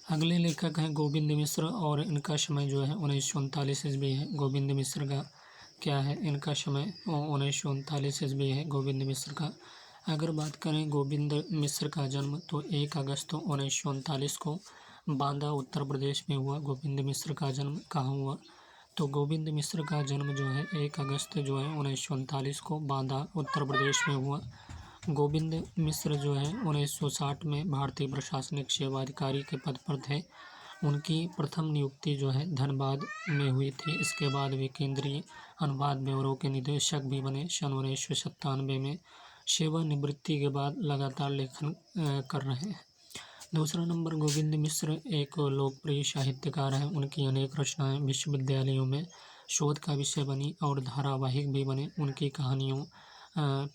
अगले लेखक हैं गोविंद मिश्र और इनका समय जो है 1939 ईस्वी है। गोविंद मिश्र का क्या है, इनका समय 1939 ईस्वी है गोविंद मिश्र का। अगर बात करें गोविंद मिश्र का जन्म तो 1 अगस्त 1939 को बांदा उत्तर प्रदेश में हुआ। गोविंद मिश्र का जन्म कहाँ हुआ, तो गोविंद मिश्र का जन्म जो है 1 अगस्त जो है 1939 को बांदा उत्तर प्रदेश में हुआ। गोविंद मिश्र जो है 1960 में भारतीय प्रशासनिक सेवा अधिकारी के पद पर थे। उनकी प्रथम नियुक्ति जो है धनबाद में हुई थी। इसके बाद वे केंद्रीय अनुवाद ब्यूरो के निदेशक भी बने। सन 1997 में सेवानिवृत्ति के बाद लगातार लेखन कर रहे हैं। दूसरा नंबर, गोविंद मिश्र एक लोकप्रिय साहित्यकार हैं। उनकी अनेक रचनाएं विश्वविद्यालयों में शोध का विषय बनी और धारावाहिक भी बने। उनकी कहानियों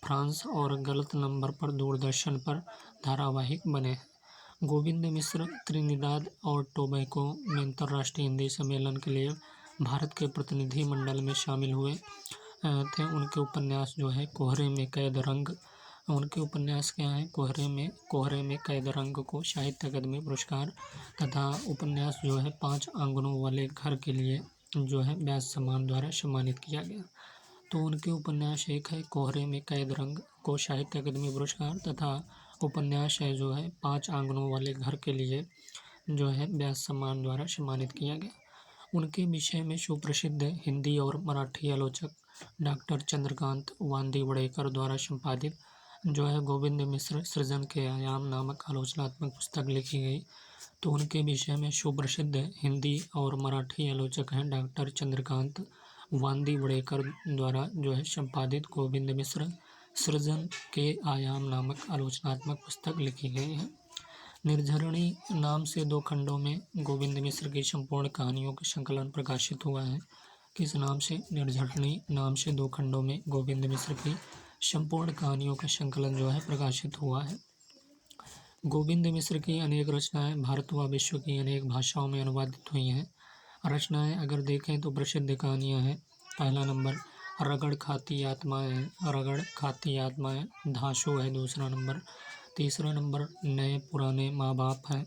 फ्रांस और गलत नंबर पर दूरदर्शन पर धारावाहिक बने हैं। गोविंद मिश्र त्रिनिदाद और टोबैको में अंतर्राष्ट्रीय हिंदी सम्मेलन के लिए भारत के प्रतिनिधि मंडल में शामिल हुए थे। उनके उपन्यास जो है कोहरे में कैद रंग, उनके उपन्यास क्या है, कोहरे में कैद रंग को साहित्य अकादमी पुरस्कार तथा उपन्यास जो है 5 आंगनों वाले घर के लिए जो है व्यास सम्मान द्वारा सम्मानित किया गया। तो उनके उपन्यास एक है कोहरे में कैद रंग को साहित्य अकादमी पुरस्कार तथा उपन्यास है जो है 5 आंगनों वाले घर के लिए जो है व्यास सम्मान द्वारा सम्मानित किया गया। उनके विषय में सुप्रसिद्ध हिंदी और मराठी आलोचक डॉक्टर चंद्रकांत वांदिवड़ेकर द्वारा संपादित जो है गोविंद मिश्र सृजन के आयाम नामक आलोचनात्मक पुस्तक लिखी गई। तो उनके विषय में सुप्रसिद्ध हिंदी और मराठी आलोचक हैं डॉक्टर चंद्रकांत वांदिवड़ेकर द्वारा जो है संपादित गोविंद मिश्र सृजन के आयाम नामक आलोचनात्मक पुस्तक लिखी गई है। निर्झरणी नाम से 2 खंडों में गोविंद मिश्र की संपूर्ण कहानियों का संकलन प्रकाशित हुआ है। किस नाम से? निर्झरणी नाम से 2 खंडों में गोविंद मिश्र की संपूर्ण कहानियों का संकलन जो है प्रकाशित हुआ है। गोविंद मिश्र की अनेक रचनाएं भारत व विश्व की अनेक भाषाओं में अनुवादित हुई हैं। रचनाएं अगर देखें तो प्रसिद्ध कहानियां हैं। पहला नंबर रगड़ खाती आत्माएं धांसू है। दूसरा नंबर, तीसरा नंबर नए पुराने माँ बाप हैं,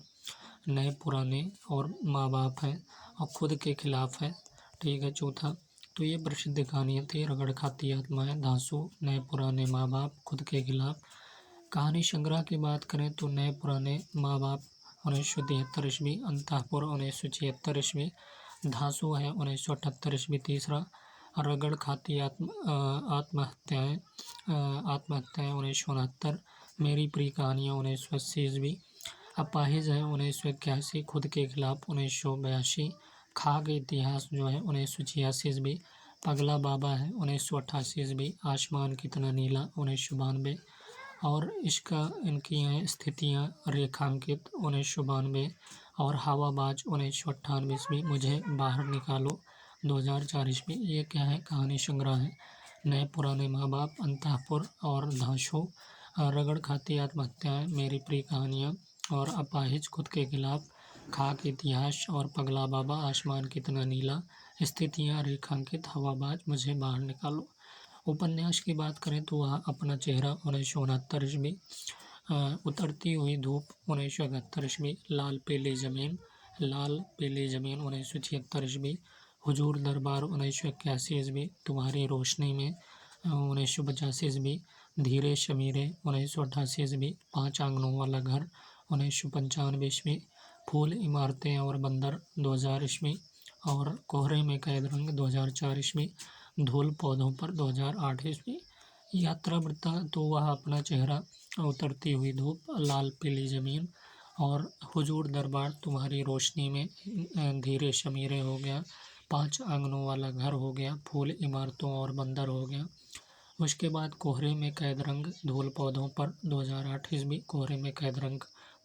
नए पुराने और माँ बाप हैं और खुद के खिलाफ है। ठीक है। चौथा, तो ये प्रसिद्ध कहानियाँ थी रगड़ खाती आत्माएं, धांसू, नए पुराने माँ बाप, खुद के खिलाफ। कहानी संग्रह की बात करें तो नए पुराने माँ बाप 1973 ईस्वी, अंतःपुर 1976 ईस्वी, धांसू है 1978 ईस्वी तीसरा, रगड़ खाती आत्महत्याएं 1969, मेरी प्रिय कहानियाँ 1980 ईस्वी, अपाहिज है 1981, खुद के खिलाफ 1982, खाग इतिहास जो है 1986 ईस्वी, पगला बाबा है 1988 ईस्वी, आसमान कितना नीला 1992 और इनकी हैं स्थितियाँ रेखांकित 1992 और हवाबाज 1998 ईस्वी, मुझे बाहर निकालो 2004 ईस्वी। ये क्या है? कहानी संग्रह है। नए पुराने माँ बाप, अंतःपुर और धांसू, रगड़ खाती आत्महत्याएं, मेरी प्रिय कहानियाँ और अपाहिज, खुद के खिलाफ, खाक इतिहास और पगला बाबा, आसमान कितना नीला, स्थितियाँ रेखांकित, हवाबाज, मुझे बाहर निकालो। उपन्यास की बात करें तो वह अपना चेहरा 1969 ईस्वी, उतरती हुई धूप 1971 ईस्वी, लाल पीली ज़मीन 1976 ईस्वी, हुजूर दरबार 1981 ईस्वी, तुम्हारी रोशनी में 1985 ईस्वी, धीरे शमीरे 1988 ईस्वी, 5 आंगनों वाला घर 1995 ईस्वी, फूल इमारतें और बंदर 2000 ईस्वी और कोहरे में कैद रंग 2004 ईस्वी, धूल पौधों पर 2008 ईस्वी। यात्रा वृत्तांत तो वह अपना चेहरा, उतरती हुई धूप, लाल पीली ज़मीन और हुजूर दरबार, तुम्हारी रोशनी में, धीरे शमीरे हो गया, 5 आंगनों वाला घर हो गया, फूल इमारतों और बंदर हो गया। उसके बाद कोहरे में कैद रंग, धूल पौधों पर 2008 ईस्वी, कोहरे में कैद रंग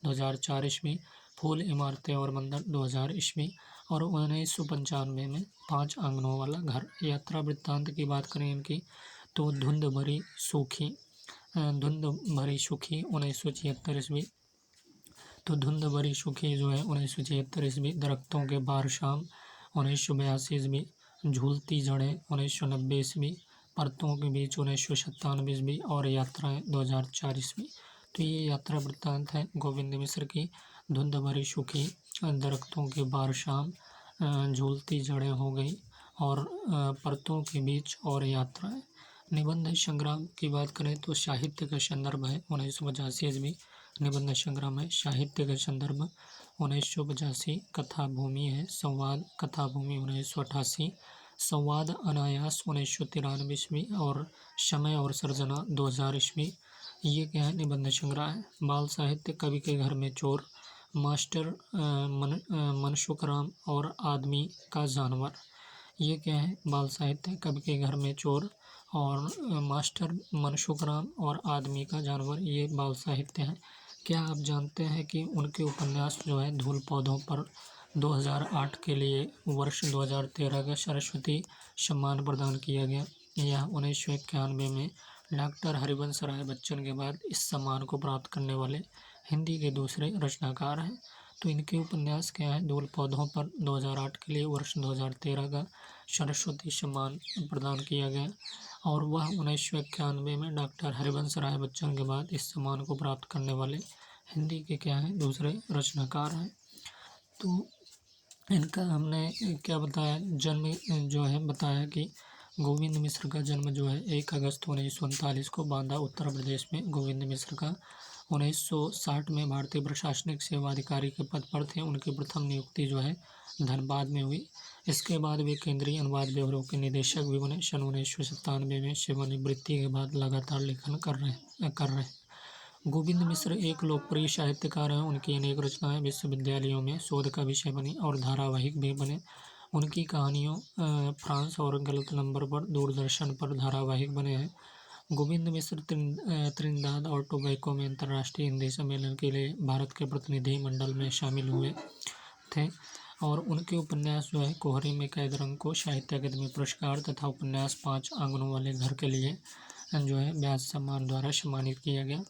2004 ईस्वी, फूल इमारतें और बंदर 2000 ईस्वी और 1995 में 5 आंगनों वाला घर। यात्रा वृत्तांत की बात करें इनकी तो धुंध भरी सूखी 1976 ईस्वी, तो धुंध भरी सूखी जो है 1976 ईस्वी, दरख्तों के बाहर शाम 1982 ईस्वी, झूलती जड़ें 1990 ईस्वी, परतों के बीच 1997 ईस्वी और यात्राएं 2004 ईस्वी। तो ये यात्रा वृत्तांत है गोविंद मिश्र की। धुंध भरी सूखी दरख्तों के बार शाम, झूलती जड़ें हो गई, और परतों के बीच और यात्राएं। निबंध संग्राम की बात करें तो साहित्य का संदर्भ है 1985 ईस्वी। निबंध संग्राम है। साहित्य का संदर्भ 1985। कथा भूमि है संवाद, कथा भूमि 1988। संवाद अनायास 1993 ईस्वी, और समय और सर्जना 2000 ईस्वी। ये क्या है? निबंध संग्रह है। बाल साहित्य कवि के घर में चोर, मास्टर मनसुख राम और आदमी का जानवर। ये क्या है? बाल साहित्य कवि के घर में चोर और मास्टर मनसुख राम और आदमी का जानवर, ये बाल साहित्य है। क्या आप जानते हैं कि उनके उपन्यास जो है धूल पौधों पर 2008 के लिए वर्ष 2013 का सरस्वती सम्मान प्रदान किया गया। यह 1991 में डॉक्टर हरिवंश राय बच्चन के बाद इस सम्मान को प्राप्त करने वाले हिंदी के दूसरे रचनाकार हैं। तो इनके उपन्यास क्या है? धूल पौधों पर 2008 के लिए वर्ष 2013 का सरस्वती सम्मान प्रदान किया गया, और वह 1991 में डॉक्टर हरिवंश राय बच्चन के बाद इस सम्मान को प्राप्त करने वाले हिंदी के क्या हैं? दूसरे रचनाकार हैं। तो इनका हमने क्या बताया? जन्म जो है बताया कि गोविंद मिश्र का जन्म जो है 1 अगस्त 1939 को बांदा, उत्तर प्रदेश में। गोविंद मिश्र का 1960 में भारतीय प्रशासनिक सेवा अधिकारी के पद पर थे। उनकी प्रथम नियुक्ति जो है धनबाद में हुई। इसके बाद वे केंद्रीय अनुवाद ब्यूरो के निदेशक भी बने। सन 1997 में सेवानिवृत्ति के बाद लगातार लेखन कर रहे। गोविंद मिश्र एक लोकप्रिय साहित्यकार हैं। उनकी अनेक रचनाएं विश्वविद्यालयों में शोध का विषय बनी और धारावाहिक भी बने। उनकी कहानियों फ्रांस और गलत नंबर पर दूरदर्शन पर धारावाहिक बने हैं। गोविंद मिश्र त्रिनिदाद और टोबैको में अंतर्राष्ट्रीय हिंदी सम्मेलन के लिए भारत के प्रतिनिधि मंडल में शामिल हुए थे, और उनके उपन्यास जो है कोहरे में कैद रंग को साहित्य अकादमी पुरस्कार तथा उपन्यास 5 आंगनों वाले घर के लिए जो है व्यास सम्मान द्वारा सम्मानित किया गया।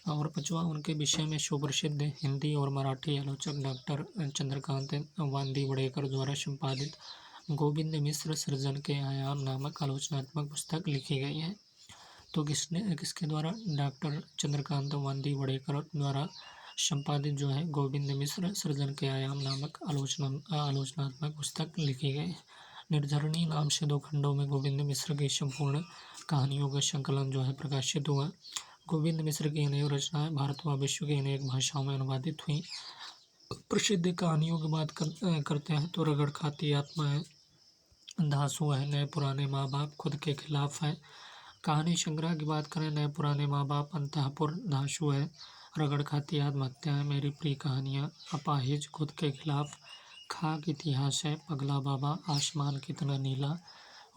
और 5वां, उनके विषय में सुप्रसिद्ध हिंदी और मराठी आलोचक डॉक्टर चंद्रकांत वांदी वड़ेकर द्वारा संपादित गोविंद मिश्र सृजन के आयाम नामक आलोचनात्मक पुस्तक लिखी गई है। तो किसके द्वारा? डॉक्टर चंद्रकांत वांदी वड़ेकर द्वारा संपादित जो है गोविंद मिश्र सृजन के आयाम नामक आलोचनात्मक पुस्तक लिखी गई। निर्झरणी नाम से 2 खंडों में गोविंद मिश्र की संपूर्ण कहानियों का संकलन जो है प्रकाशित हुआ। गोविंद मिश्र की अनेक रचनाएं भारत व विश्व की अनेक भाषाओं में अनुवादित हुई। प्रसिद्ध कहानियों की बात करते हैं तो रगड़ खाती आत्मा है, धांसू है, नए पुराने माँ बाप, खुद के खिलाफ है। कहानी संग्रह की बात करें, नए पुराने माँ बाप, अंतःपुर, धांसू है, रगड़ खाती आत्महत्या है, मेरी प्रिय कहानियाँ, अपाहिज, खुद के खिलाफ, खाक इतिहास है, पगला बाबा, आसमान कितना नीला।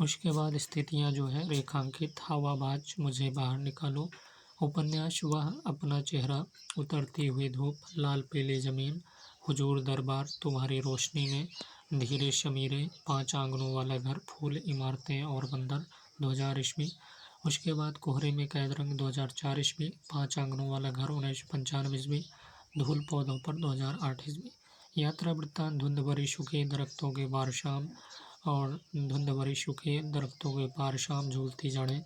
उसके बाद स्थितियाँ जो है रेखांकित, हवाबाज, मुझे बाहर निकालो, उपन्यास वह अपना चेहरा, उतरती हुई धूप, लाल पीली ज़मीन, हुजूर दरबार, तुम्हारी रोशनी में, धीरे शमीरे, 5 आंगनों वाला घर, फूल, इमारतें और बंदर 2000 ईस्वी। उसके बाद कोहरे में कैद रंग 2004 ईस्वी, 5 आंगनों वाला घर 1995 ईस्वी, धूल पौधों पर 2008 ईस्वी। यात्रा वृत्तांत, धुंध भरी सूखी दरख्तों के पार शाम, और धुंध भरी सूखी दरख्तों के पार शाम, झूलती जड़ें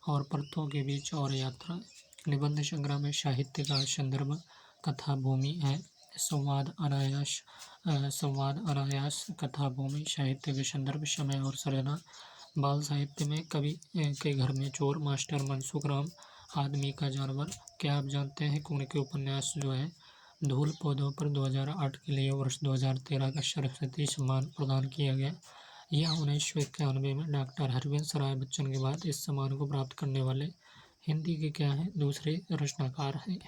और परतों के बीच और यात्रा। निबंध संग्रह में साहित्य का संदर्भ कथा भूमि है। संवाद अनायास कथा भूमि, साहित्य के संदर्भ समय और सर्जना। बाल साहित्य में कवि के घर में चोर, मास्टर मनसुख राम, आदमी का जानवर। क्या आप जानते हैं कि उनके उपन्यास जो है धूल पौधों पर 2008 के लिए वर्ष 2013 का सरस्वती सम्मान प्रदान किया गया। यह 1991 में डॉक्टर हरिवंश राय बच्चन के बाद इस सम्मान को प्राप्त करने वाले हिंदी के क्या हैं? दूसरे रचनाकार हैं।